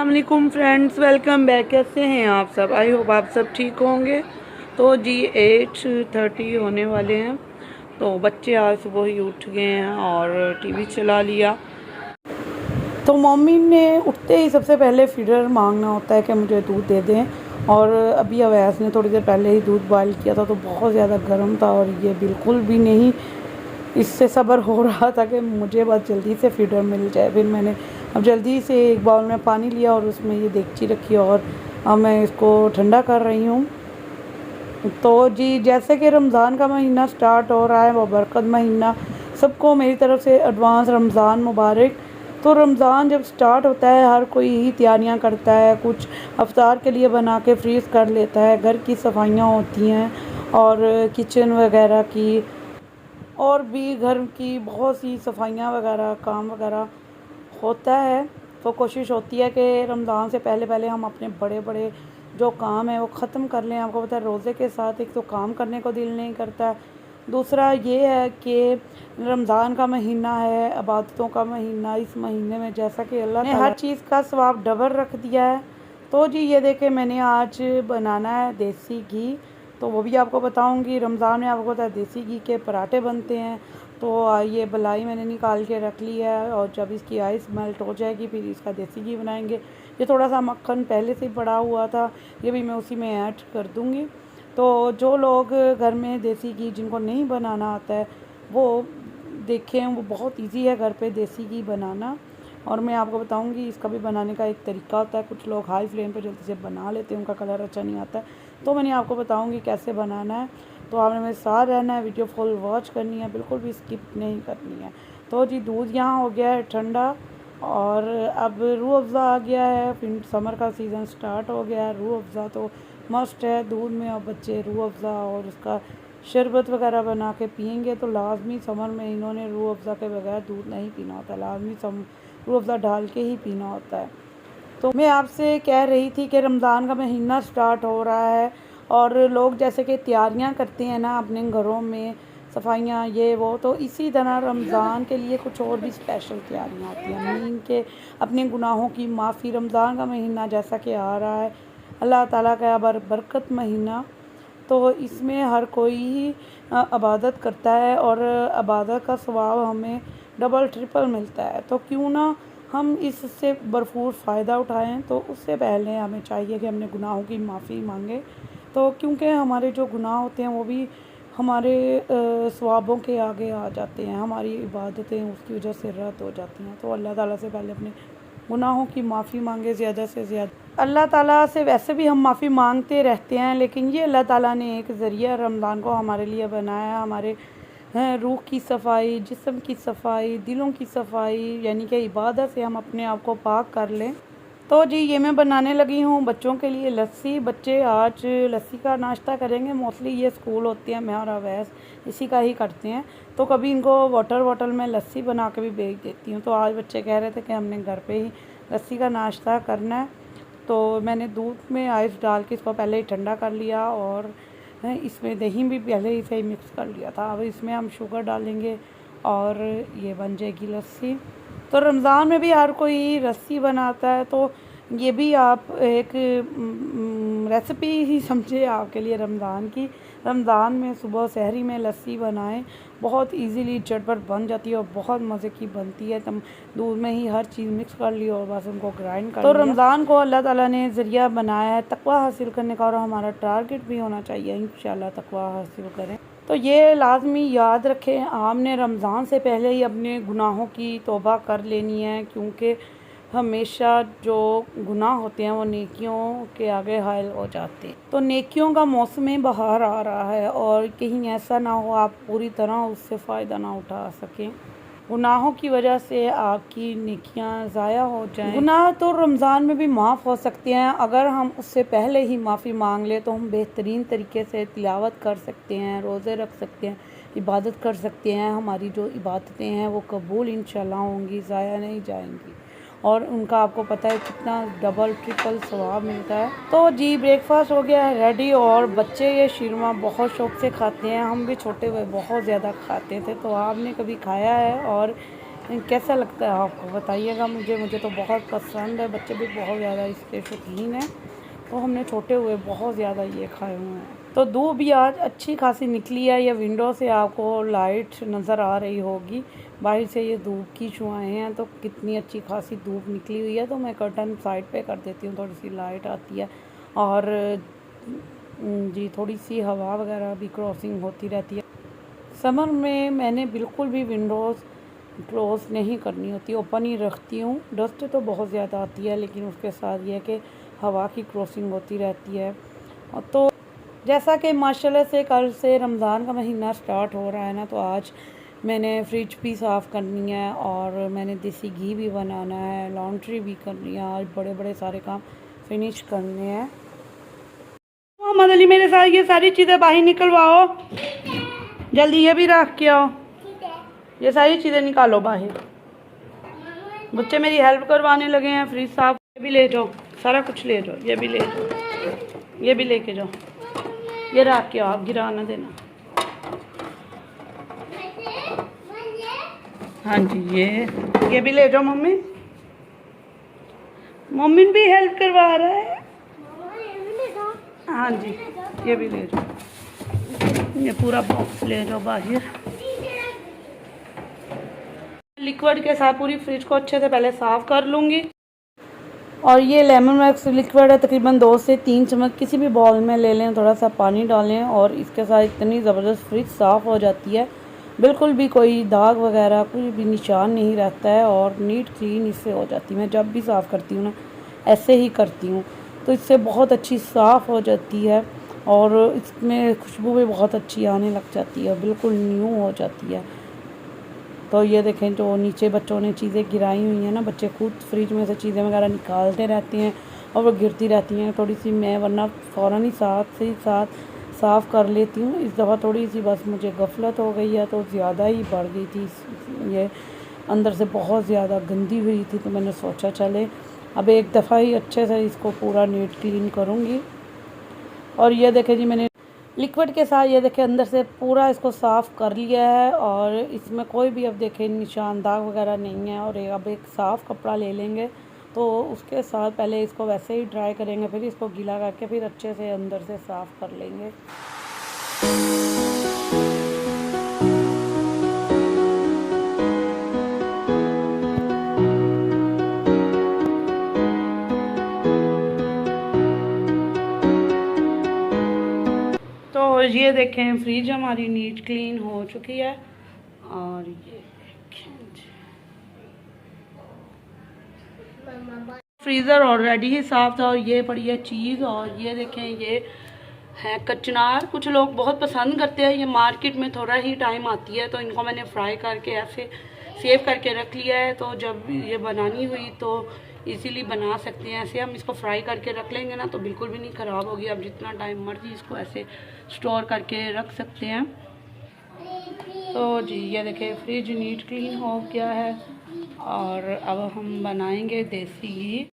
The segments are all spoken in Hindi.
अस्सलाम वालेकुम फ्रेंड्स, वेलकम बैक। कैसे हैं आप सब? आई होप आप सब ठीक होंगे। तो जी 8:30 होने वाले हैं। तो बच्चे आज सुबह ही उठ गए हैं और टीवी चला लिया। तो मम्मी ने उठते ही सबसे पहले फीडर मांगना होता है कि मुझे दूध दे दें। और अभी अवैस ने थोड़ी देर पहले ही दूध बॉयल किया था तो बहुत ज़्यादा गर्म था और ये बिल्कुल भी नहीं इससे सब्र हो रहा था कि मुझे बस जल्दी से फीडर मिल जाए। फिर मैंने अब जल्दी से एक बाउल में पानी लिया और उसमें ये देगची रखी और अब मैं इसको ठंडा कर रही हूँ। तो जी जैसे कि रमज़ान का महीना स्टार्ट हो रहा है, वो बरकत महीना, सबको मेरी तरफ़ से एडवांस रमज़ान मुबारक। तो रमज़ान जब स्टार्ट होता है हर कोई ही तैयारियां करता है, कुछ अफ्तार के लिए बना के फ्रीज़ कर लेता है, घर की सफाइयाँ होती हैं और किचन वगैरह की और भी घर की बहुत सी सफाइयाँ वगैरह काम वगैरह होता है। तो कोशिश होती है कि रमज़ान से पहले पहले हम अपने बड़े बड़े जो काम है वो ख़त्म कर लें। आपको पता है रोज़े के साथ एक तो काम करने को दिल नहीं करता है, दूसरा ये है कि रमज़ान का महीना है, इबादतों का महीना। इस महीने में जैसा कि अल्लाह ने हर चीज़ का सवाब डबल रख दिया है। तो जी ये देखें मैंने आज बनाना है देसी घी, तो वो भी आपको बताऊंगी। रमज़ान में आपको पता है देसी घी के पराठे बनते हैं। तो ये बलाई मैंने निकाल के रख ली है और जब इसकी आइस मेल्ट हो जाएगी फिर इसका देसी घी बनाएंगे। ये थोड़ा सा मक्खन पहले से ही पड़ा हुआ था, ये भी मैं उसी में ऐड कर दूँगी। तो जो लोग घर में देसी घी जिनको नहीं बनाना आता है वो देखें, वो बहुत इजी है घर पे देसी घी बनाना। और मैं आपको बताऊंगी इसका भी बनाने का एक तरीका होता है। कुछ लोग हाई फ्लेम पे जल्दी से बना लेते हैं, उनका कलर अच्छा नहीं आता है, तो मैंने आपको बताऊंगी कैसे बनाना है। तो आपने मेरे साथ रहना है, वीडियो फुल वॉच करनी है, बिल्कुल भी स्किप नहीं करनी है। तो जी दूध यहाँ हो गया है ठंडा और अब रूह अफ़ज़ा आ गया है, फिर समर का सीज़न स्टार्ट हो गया है। रूह अफ़ज़ा तो मस्ट है दूध में, और बच्चे रूह अफ़ज़ा और उसका शरबत वगैरह बना के पियेंगे। तो लाजमी समर में इन्होंने रूह अफ़ज़ा के बगैर दूध नहीं पीना होता, लाजमी रूह अफ़ज़ा डाल के ही पीना होता है। तो मैं आपसे कह रही थी कि रमज़ान का महीना स्टार्ट हो रहा है और लोग जैसे कि तैयारियां करते हैं ना अपने घरों में, सफाइयां ये वो, तो इसी तरह रमज़ान के लिए कुछ और भी स्पेशल तैयारियां होती हैं। मीन के अपने गुनाहों की माफ़ी। रमज़ान का महीना जैसा कि आ रहा है अल्लाह ताला का बरकत महीना, तो इसमें हर कोई ही इबादत करता है और इबादत का सवाब हमें डबल ट्रिपल मिलता है। तो क्यों ना हम इससे भरपूर फ़ायदा उठाएं। तो उससे पहले हमें चाहिए कि अपने गुनाहों की माफ़ी मांगें। तो क्योंकि हमारे जो गुनाह होते हैं वो भी हमारे सवाबों के आगे आ जाते हैं, हमारी इबादतें उसकी वजह से रद्द हो जाती हैं। तो अल्लाह ताला से पहले अपने गुनाहों की माफ़ी मांगे ज़्यादा से ज़्यादा। अल्लाह ताला से वैसे भी हम माफ़ी मांगते रहते हैं, लेकिन ये अल्लाह ताला ने एक ज़रिया रमज़ान को हमारे लिए बनाया, हमारे रूह की सफ़ाई, जिस्म की सफ़ाई, दिलों की सफ़ाई, यानी कि इबादत से हम अपने आप को पाक कर लें। तो जी ये मैं बनाने लगी हूँ बच्चों के लिए लस्सी। बच्चे आज लस्सी का नाश्ता करेंगे, मोस्टली ये स्कूल होते हैं, मैं और अवैस इसी का ही करते हैं। तो कभी इनको वाटर में लस्सी बना के भी भेज देती हूँ। तो आज बच्चे कह रहे थे कि हमने घर पे ही लस्सी का नाश्ता करना है। तो मैंने दूध में आइस डाल के इसको पहले ही ठंडा कर लिया और इसमें दही भी पहले ही से ही मिक्स कर लिया था। अब इसमें हम शुगर डालेंगे और ये बन जाएगी लस्सी। तो रमज़ान में भी हर कोई लस्सी बनाता है, तो ये भी आप एक रेसिपी ही समझे आपके लिए रमज़ान की। रमज़ान में सुबह सहरी में लस्सी बनाएं, बहुत इजीली झटपट बन जाती है और बहुत मज़े की बनती है। तुम दूध में ही हर चीज़ मिक्स कर ली और बस उनको ग्राइंड कर लिया। तो रमज़ान को अल्लाह ताला ने ज़रिया बनाया है तकवा हासिल करने का और हमारा टारगेट भी होना चाहिए इंशाल्लाह तकवा हासिल करें। तो ये लाजमी याद रखें, आपने रमज़ान से पहले ही अपने गुनाहों की तौबा कर लेनी है, क्योंकि हमेशा जो गुनाह होते हैं वो नेकियों के आगे हायल हो जाते हैं। तो नेकियों का मौसम बहार आ रहा है और कहीं ऐसा ना हो आप पूरी तरह उससे फ़ायदा ना उठा सकें, गुनाहों की वजह से आपकी नेकियां ज़ाया हो जाएं। गुनाह तो रमज़ान में भी माफ़ हो सकते हैं, अगर हम उससे पहले ही माफ़ी मांग ले तो हम बेहतरीन तरीके से तिलावत कर सकते हैं, रोज़े रख सकते हैं, इबादत कर सकते हैं। हमारी जो इबादतें हैं वो कबूल इंशाल्लाह होंगी, ज़ाया नहीं जाएंगी और उनका आपको पता है कितना डबल ट्रिपल सवाब मिलता है। तो जी ब्रेकफास्ट हो गया है रेडी और बच्चे ये शीरमा बहुत शौक़ से खाते हैं, हम भी छोटे हुए बहुत ज़्यादा खाते थे। तो आपने कभी खाया है? और कैसा लगता है आपको बताइएगा मुझे तो बहुत पसंद है, बच्चे भी बहुत ज़्यादा इसके शौकीन हैं। तो हमने छोटे हुए बहुत ज़्यादा ये खाए हुए हैं। तो धूप भी आज अच्छी खासी निकली है। ये विंडो से आपको लाइट नज़र आ रही होगी, बाहर से ये धूप की छुआएँ हैं तो कितनी अच्छी खासी धूप निकली हुई है। तो मैं कर्टन साइड पे कर देती हूँ, थोड़ी सी लाइट आती है और जी थोड़ी सी हवा वगैरह भी क्रॉसिंग होती रहती है। समर में मैंने बिल्कुल भी विंडोज़ क्लोज़ नहीं करनी होती, ओपन ही रखती हूँ। डस्ट तो बहुत ज़्यादा आती है, लेकिन उसके साथ ये है कि हवा की क्रॉसिंग होती रहती है। और तो जैसा कि माशाल्लाह से कल से रमज़ान का महीना स्टार्ट हो रहा है ना, तो आज मैंने फ्रिज भी साफ़ करनी है और मैंने देसी घी भी बनाना है, लॉन्ड्री भी करनी है। आज बड़े बड़े सारे काम फिनिश करने हैं। मोहम्मद अली मेरे साथ ये सारी चीज़ें बाहर निकलवाओ, जल्दी ये भी रख के आओ। ये सारी चीज़ें निकालो बाहर। बच्चे मेरी हेल्प करवाने लगे हैं फ्रिज साफ। ये भी ले जाओ, सारा कुछ ले जाओ, ये भी ले जाओ, ये भी लेके जाओ। ये रख के आओ, आप गिरा ना देना। हाँ जी, ये भी ले जाओ मम्मी। मम्मी भी हेल्प करवा रहा है। हाँ जी, ये भी ले जाओ, ये पूरा बॉक्स ले जाओ बाहर। लिक्विड के साथ पूरी फ्रिज को अच्छे से पहले साफ़ कर लूँगी। और ये लेमन मैक्स लिक्विड है, तकरीबन 2 से 3 चम्मच किसी भी बॉल में ले लें, थोड़ा सा पानी डालें और इसके साथ इतनी ज़बरदस्त फ्रिज साफ़ हो जाती है, बिल्कुल भी कोई दाग वगैरह कोई भी निशान नहीं रहता है और नीट क्लीन इससे हो जाती है। मैं जब भी साफ़ करती हूँ ना ऐसे ही करती हूँ, तो इससे बहुत अच्छी साफ़ हो जाती है और इसमें खुशबू भी बहुत अच्छी आने लग जाती है, बिल्कुल न्यू हो जाती है। तो ये देखें, जो नीचे बच्चों ने चीज़ें गिराई हुई हैं ना, बच्चे खुद फ्रिज में से चीज़ें वगैरह निकालते रहते हैं और वो गिरती रहती हैं थोड़ी सी। मैं वरना फ़ौरन ही साथ साफ़ कर लेती हूँ। इस दफ़ा थोड़ी सी बस मुझे गफलत हो गई है, तो ज़्यादा ही बढ़ गई थी ये, अंदर से बहुत ज़्यादा गंदी हुई थी। तो मैंने सोचा चले अब एक दफ़ा ही अच्छे से इसको पूरा नीट क्लीन करूँगी। और ये देखें जी, मैंने लिक्विड के साथ ये देखें अंदर से पूरा इसको साफ़ कर लिया है और इसमें कोई भी अब देखें निशान दाग वगैरह नहीं है। और अब एक साफ़ कपड़ा ले लेंगे, तो उसके साथ पहले इसको वैसे ही ड्राई करेंगे, फिर इसको गीला करके फिर अच्छे से अंदर से साफ़ कर लेंगे। तो ये देखें फ्रिज हमारी नीट क्लीन हो चुकी है। और ये फ्रीज़र ऑलरेडी ही साफ़ था और ये पड़ी है चीज़। और ये देखें, ये है कचनार। कुछ लोग बहुत पसंद करते हैं, ये मार्केट में थोड़ा ही टाइम आती है, तो इनको मैंने फ्राई करके ऐसे सेव करके रख लिया है। तो जब ये बनानी हुई तो इजीली बना सकते हैं। ऐसे हम इसको फ्राई करके रख लेंगे ना तो बिल्कुल भी नहीं ख़राब होगी। अब जितना टाइम मर्जी इसको ऐसे स्टोर करके रख सकते हैं। तो जी ये देखें, फ्रिज नीट क्लीन हो गया है और अब हम बनाएंगे देसी घी।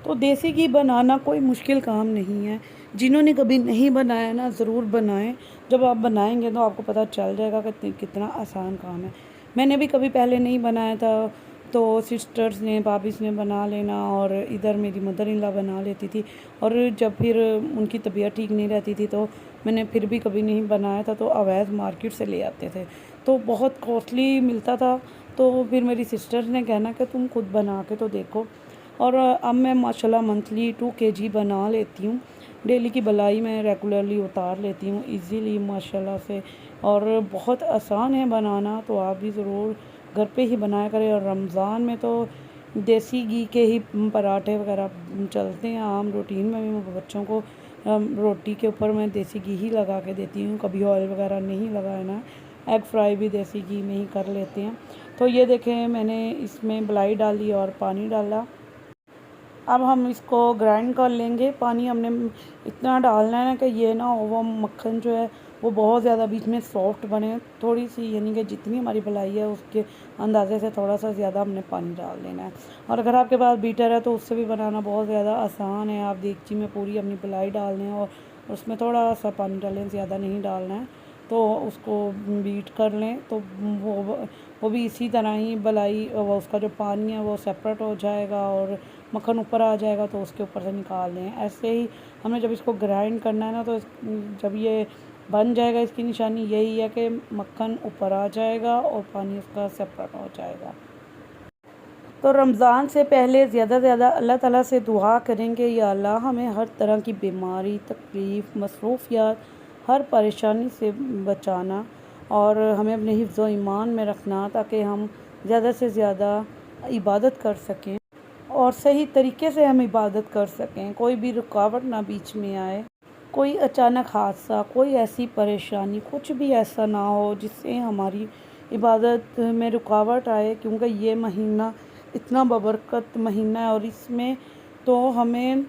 तो देसी घी बनाना कोई मुश्किल काम नहीं है, जिन्होंने कभी नहीं बनाया ना ज़रूर बनाएं। जब आप बनाएंगे तो आपको पता चल जाएगा कि कितना आसान काम है। मैंने भी कभी पहले नहीं बनाया था, तो सिस्टर्स ने भाभीस ने बना लेना और इधर मेरी मदर इन लॉ बना लेती थी। और जब फिर उनकी तबीयत ठीक नहीं रहती थी तो मैंने फिर भी कभी नहीं बनाया था, तो अवैध मार्केट से ले आते थे, तो बहुत कॉस्टली मिलता था। तो फिर मेरी सिस्टर्स ने कहना कि तुम खुद बना के तो देखो। और अब मैं माशाल्लाह मंथली 2 kg बना लेती हूँ। डेली की बलाई मैं रेगुलरली उतार लेती हूँ इजीली माशाल्लाह से। और बहुत आसान है बनाना, तो आप भी ज़रूर घर पे ही बनाया करें। और रमज़ान में तो देसी घी के ही पराठे वगैरह चलते हैं आम रूटीन में भी। बच्चों को रोटी के ऊपर मैं देसी घी ही लगा के देती हूँ, कभी ऑयल वगैरह नहीं लगाना। एग फ्राई भी देसी घी में ही कर लेते हैं। तो ये देखें, मैंने इसमें मलाई डाली और पानी डाला। अब हम इसको ग्राइंड कर लेंगे। पानी हमने इतना डालना है ना कि ये ना हो वो मक्खन जो है वो बहुत ज़्यादा बीच में सॉफ्ट बने। थोड़ी सी यानी कि जितनी हमारी मलाई है उसके अंदाजे से थोड़ा सा ज़्यादा हमने पानी डाल देना है। और अगर आपके पास बीटर है तो उससे भी बनाना बहुत ज़्यादा आसान है। आप देगची में पूरी अपनी मलाई डाल दें और उसमें थोड़ा सा पानी डालें, ज़्यादा नहीं डालना है। तो उसको बीट कर लें, तो वो वो भी इसी तरह ही मलाई वो उसका जो पानी है वो सेपरेट हो जाएगा और मक्खन ऊपर आ जाएगा तो उसके ऊपर से निकाल लें। ऐसे ही हमें जब इसको ग्राइंड करना है ना तो जब ये बन जाएगा, इसकी निशानी यही है कि मक्खन ऊपर आ जाएगा और पानी उसका सेपरेट हो जाएगा। तो रमज़ान से पहले ज़्यादा से ज़्यादा अल्लाह ताला से दुआ करेंगे, या अल्लाह हमें हर तरह की बीमारी, तकलीफ़, मसरूफ़ियात, हर परेशानी से बचाना और हमें अपने हिफ्ज़ व ईमान में रखना ताकि हम ज़्यादा से ज़्यादा इबादत कर सकें और सही तरीके से हम इबादत कर सकें, कोई भी रुकावट ना बीच में आए, कोई अचानक हादसा, कोई ऐसी परेशानी, कुछ भी ऐसा ना हो जिससे हमारी इबादत में रुकावट आए, क्योंकि ये महीना इतना बबरकत महीना है और इसमें तो हमें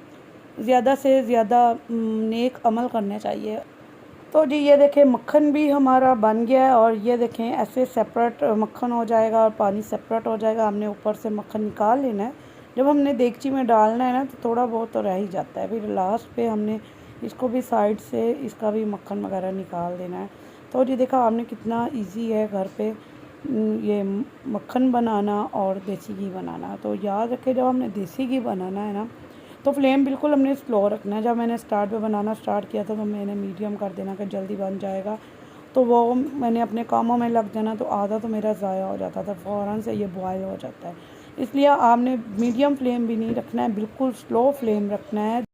ज़्यादा से ज़्यादा नेक अमल करने चाहिए। तो जी ये देखें मक्खन भी हमारा बन गया है और ये देखें ऐसे सेपरेट मक्खन हो जाएगा और पानी सेपरेट हो जाएगा। हमने ऊपर से मक्खन निकाल लेना है, जब हमने देगची में डालना है ना तो थोड़ा बहुत तो रह ही जाता है, फिर लास्ट पे हमने इसको भी साइड से इसका भी मक्खन वगैरह निकाल देना है। तो जी देखा आपने कितना इजी है घर पे ये मक्खन बनाना और देसी घी बनाना। तो याद रखें जब हमने देसी घी बनाना है ना तो फ्लेम बिल्कुल हमने स्लो रखना है। जब मैंने स्टार्ट में बनाना स्टार्ट किया था तो मैंने मीडियम कर देना कि जल्दी बन जाएगा, तो वो मैंने अपने कामों में लग जाना तो आधा तो मेरा ज़ाया हो जाता था, फ़ौरन से ये बॉयल हो जाता है। इसलिए आपने मीडियम फ्लेम भी नहीं रखना है, बिल्कुल स्लो फ्लेम रखना है।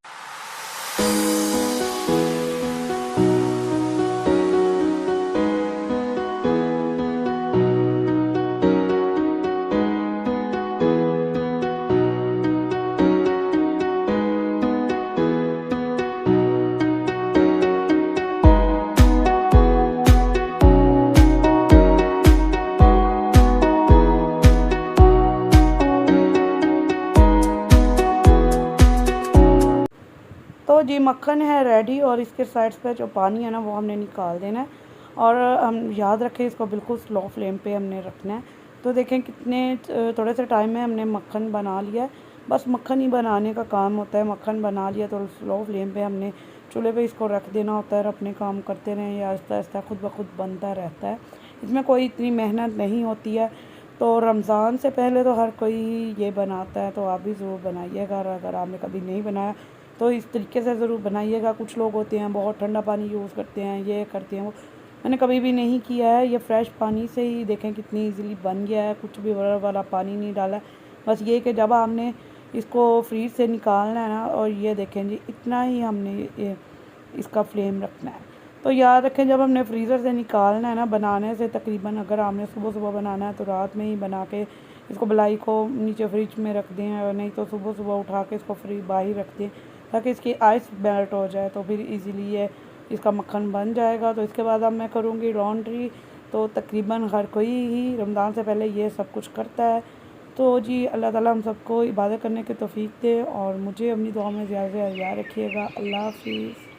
तो जी मक्खन है रेडी और इसके साइड्स पे जो पानी है ना वो हमने निकाल देना है और हम याद रखें इसको बिल्कुल स्लो फ्लेम पे हमने रखना है। तो देखें कितने थोड़े से टाइम में हमने मक्खन बना लिया है। बस मक्खन ही बनाने का काम होता है, मक्खन बना लिया तो स्लो फ्लेम पे हमने चूल्हे पे इसको रख देना होता है और अपने काम करते रहें, या आहिस्ता आहिस्ता खुद ब खुद बनता रहता है। इसमें कोई इतनी मेहनत नहीं होती है। तो रमज़ान से पहले तो हर कोई ये बनाता है, तो आप भी ज़रूर बनाइएगा। अगर आपने कभी नहीं बनाया तो इस तरीके से ज़रूर बनाइएगा। कुछ लोग होते हैं बहुत ठंडा पानी यूज़ करते हैं, ये करते हैं वो, मैंने कभी भी नहीं किया है। ये फ्रेश पानी से ही देखें कितनी इजीली बन गया है, कुछ भी बर्फ़ वाला पानी नहीं डाला। बस ये कि जब आपने इसको फ्रीज से निकालना है ना, और ये देखें जी इतना ही हमने इसका फ्लेम रखना है। तो याद रखें जब हमने फ्रीज़र से निकालना है ना बनाने से तकरीबन, अगर आपने सुबह सुबह बनाना है तो रात में ही बना के इसको बलाई को नीचे फ्रिज में रख दें, और नहीं तो सुबह सुबह उठा के इसको बाहर रख दें ताकि इसकी आइस मेल्ट हो जाए, तो फिर इजीली ये इसका मक्खन बन जाएगा। तो इसके बाद अब मैं करूँगी लॉन्ड्री। तो तकरीबन हर कोई ही रमज़ान से पहले ये सब कुछ करता है। तो जी अल्लाह ताला हम सबको इबादत करने की तौफीक दे और मुझे अपनी दुआ में ज़्यादा से ज़्यादा याद रखिएगा। अल्लाह हाफ़िज़।